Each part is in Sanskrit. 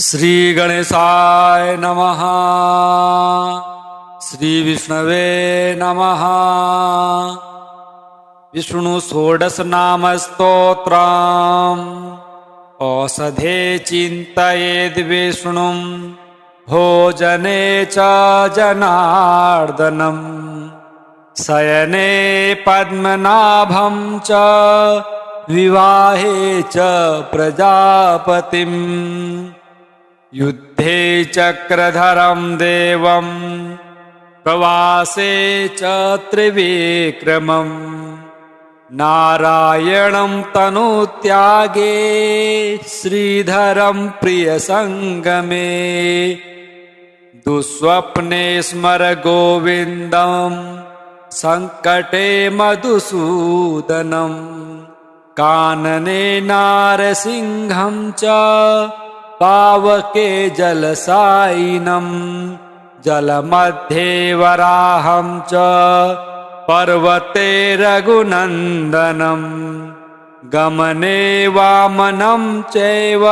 श्री गणेशाय नमः। श्री विष्णवे नमः। विष्णु षोडश नाम स्तोत्रम्। औषधे चिन्तयेद् विष्णुं भोजने च जनार्दनम्। शयने पद्मनाभं च विवाहे च प्रजापतिम्। युद्धे चक्रधरं देवं प्रवासे च त्रिविक्रमम्। नारायणं तनुत्यागे श्रीधरं प्रियसङ्गमे। दुःस्वप्ने स्मर गोविन्दं संकटे मधुसूदनं। कानने नारसिंहं च पावके जलसायिनं। जलमध्ये वराहं च पर्वते रघुनन्दनं। गमने वामनं चैव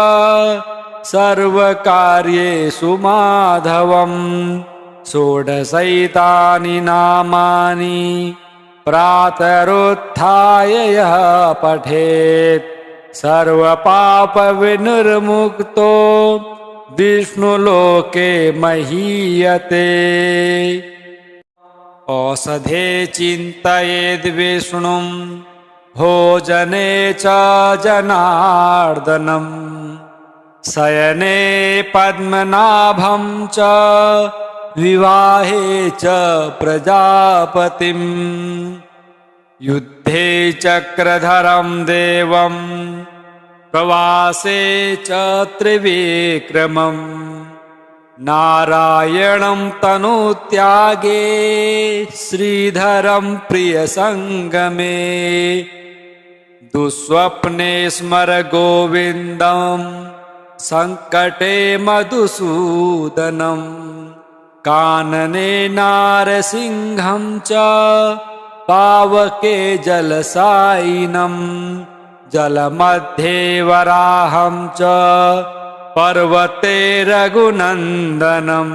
सर्वकार्येषु माधवं। षोडशैतानि नामानि प्रातरुत्थाय यः पठेत् सर्वपापविनिर्मुक्तो विष्णुलोके महीयते। औषधे चिन्तयेद् विष्णुं भोजने च जनार्दनम्। शयने पद्मनाभं च विवाहे च प्रजापतिम्। युद्धे चक्रधरं देवं प्रवासे च त्रिविक्रमम्। नारायणं तनुत्यागे श्रीधरं प्रियसङ्गमे। दुःस्वप्ने स्मर गोविन्दं संकटे मधुसूदनं। कानने नारसिंहं च पावके जलसायिनं। जलमध्ये वराहं च पर्वते रघुनन्दनं।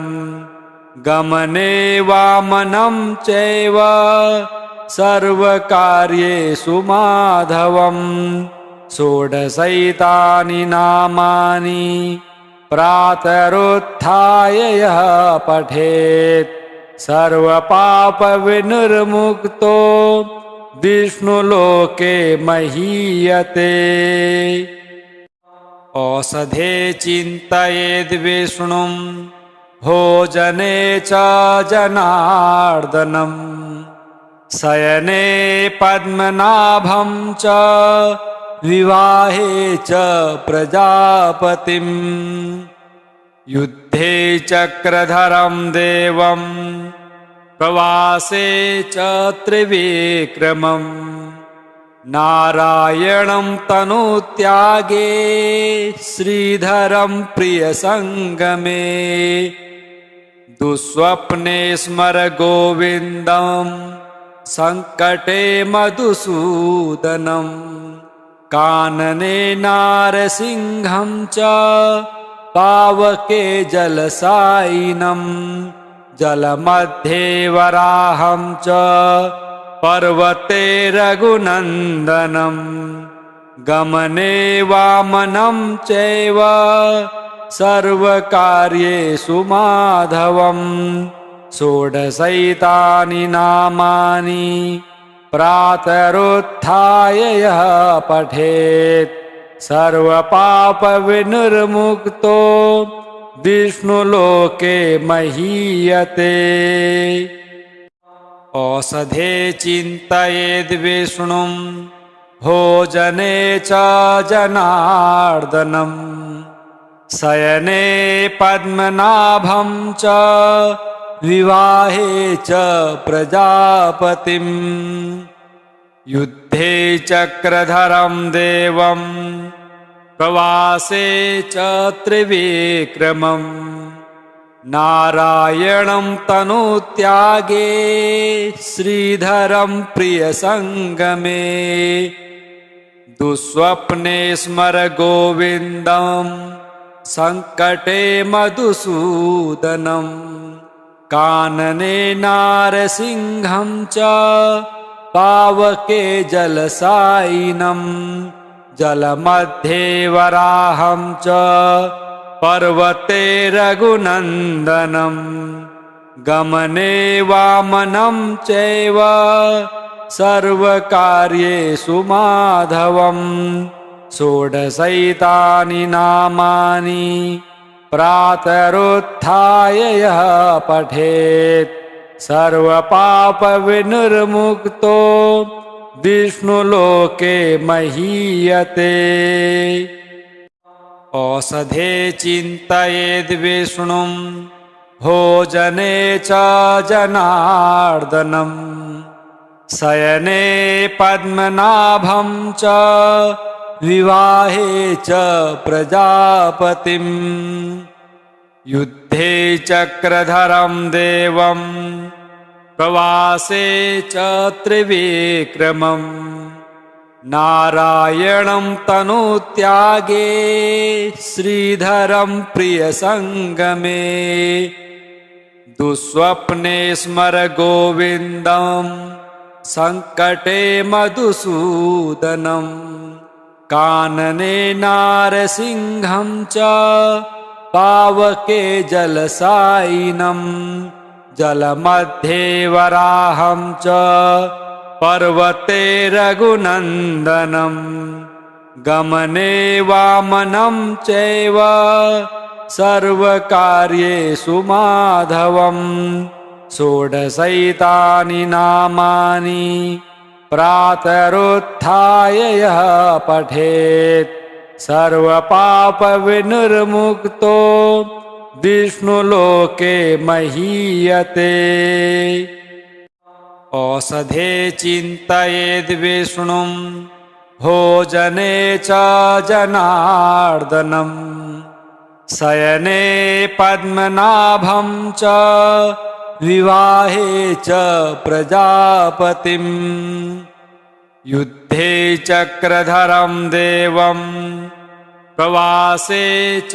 गमने वामनं चैव सर्वकार्येषु माधवं। षोडशैतानि नामानि प्रातरुत्थाय यः पठेत् सर्वपापविनिर्मुक्तो विष्णुलोके महीयते। औषधे चिन्तयेद् विष्णुं भोजने च जनार्दनम्। शयने पद्मनाभं च विवाहे च प्रजापतिम्। युद्धे चक्रधरं देवं प्रवासे च त्रिविक्रमम्। नारायणं तनुत्यागे श्रीधरं प्रियसङ्गमे। दुःस्वप्ने स्मर गोविन्दं संकटे मधुसूदनं। कानने नारसिंहं च पावके जलसायिनं। जलमध्ये वराहं च पर्वते रघुनन्दनं। गमने वामनं चैव सर्वकार्येषु माधवं। षोडशैतानि नामानि प्रातरुत्थाय यः पठेत् सर्वपापविनिर्मुक्तो विष्णुलोके महीयते। औषधे चिन्तयेद् विष्णुं भोजने च जनार्दनम्। शयने पद्मनाभं च विवाहे च प्रजापतिम्। युद्धे चक्रधरं देवं प्रवासे च त्रिविक्रमम्। नारायणं तनुत्यागे श्रीधरं प्रियसङ्गमे। दुःस्वप्ने स्मर गोविन्दं सङ्कटे मधुसूदनं कानने नारसिंहं च पावके जलसायिनं जलमध्ये वराहं च पर्वते रघुनन्दनं गमने वामनं चैव सर्वकार्येषु माधवम् षोडशैतानि नामानि प्रातरुत्थाय यः पठेत् सर्वपापविनिर्मुक्तो विष्णुलोके महीयते। औषधे चिन्तयेद् विष्णुं भोजने च जनार्दनम् शयने पद्मनाभं च विवाहे च प्रजापतिं युद्धे चक्रधरं देवं प्रवासे च त्रिविक्रमं नारायणं तनुत्यागे श्रीधरं प्रियसङ्गमे दुःस्वप्ने स्मर गोविन्दं सङ्कटे मधुसूदनं कानने नारसिंहं च पावके जलसायिनं जलमध्ये वराहं च पर्वते रघुनन्दनं गमने वामनं चैव सर्वकार्येषु माधवम् षोडशैतानि नामानि प्रातरुत्थाय यः पठेत् सर्वपापविनिर्मुक्तो विष्णुलोके महीयते। औषधे चिन्तयेद् विष्णुं भोजने च जनार्दनम् शयने पद्मनाभं च विवाहे च प्रजापतिं युद्धे चक्रधरं देवं प्रवासे च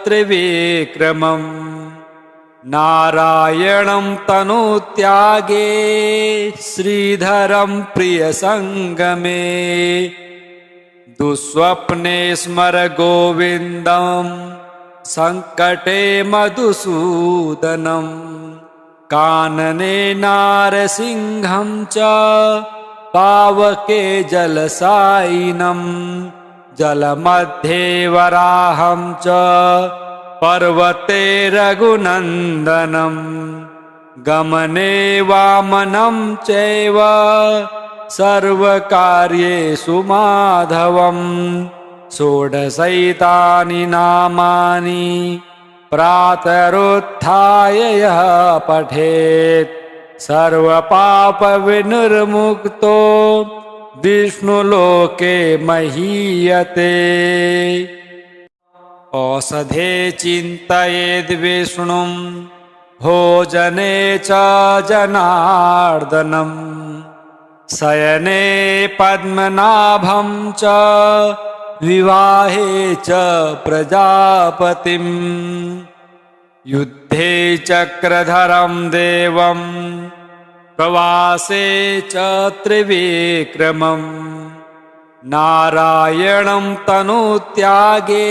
त्रिविक्रमं नारायणं तनुत्यागे श्रीधरं प्रियसङ्गमे दुःस्वप्ने स्मर गोविन्दं सङ्कटे मधुसूदनं कानने नारसिंहं च पावके जलसायिनं जलमध्ये वराहं च पर्वते रघुनन्दनं गमने वामनं चैव सर्वकार्येषु माधवम् षोडशैतानि नामानि प्रातरुत्थाय यः पठेत् सर्वपापविनिर्मुक्तो विष्णुलोके महीयते। औषधे चिन्तयेद् विष्णुं भोजने च जनार्दनम् शयने पद्मनाभं च विवाहे च प्रजापतिं युद्धे चक्रधरं देवं प्रवासे च त्रिविक्रमं नारायणं तनुत्यागे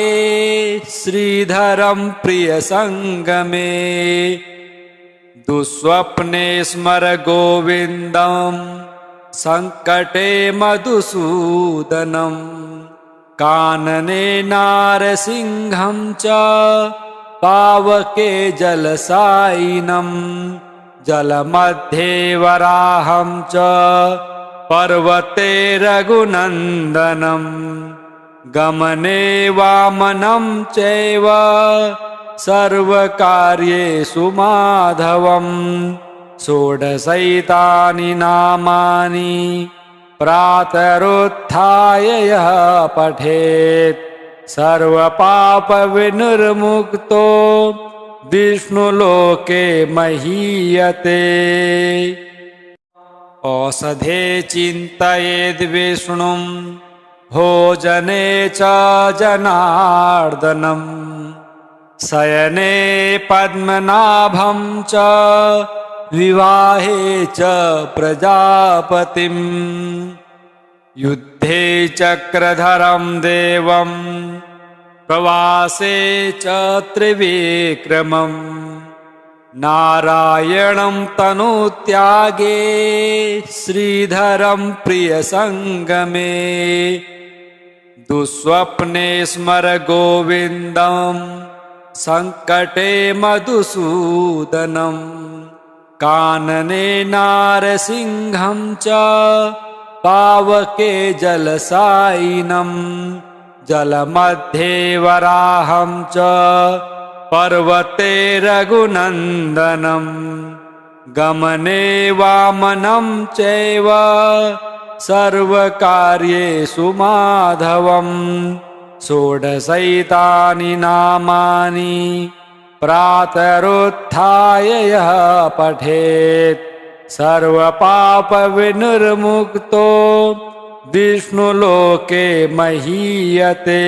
श्रीधरं प्रियसङ्गमे दुःस्वप्ने स्मर गोविन्दं सङ्कटे मधुसूदनं कानने नारसिंहं च पावके जलसायिनं जलमध्ये वराहं च पर्वते रघुनन्दनं गमने वामनं चैव सर्वकार्येषु माधवम् षोडशैतानि नामानि प्रातरुत्थाय यः पठेत् सर्वपापविनिर्मुक्तो विष्णुलोके महीयते। औषधे चिन्तयेद् विष्णुं भोजने च जनार्दनम् शयने पद्मनाभं च विवाहे च प्रजापतिम् युद्धे चक्रधरं देवं प्रवासे च त्रिविक्रमम् नारायणं तनुत्यागे श्रीधरं प्रियसङ्गमे दुःस्वप्ने स्मर गोविन्दं सङ्कटे मधुसूदनं कानने नारसिंहं च पावके जलसायिनं जलमध्ये वराहं च पर्वते रघुनन्दनं गमने वामनं चैव सर्वकार्येषु माधवं षोडशैतानि नामानि प्रातरुत्थाय यः पठेत् सर्वपापविनिर्मुक्तो विष्णुलोके महीयते।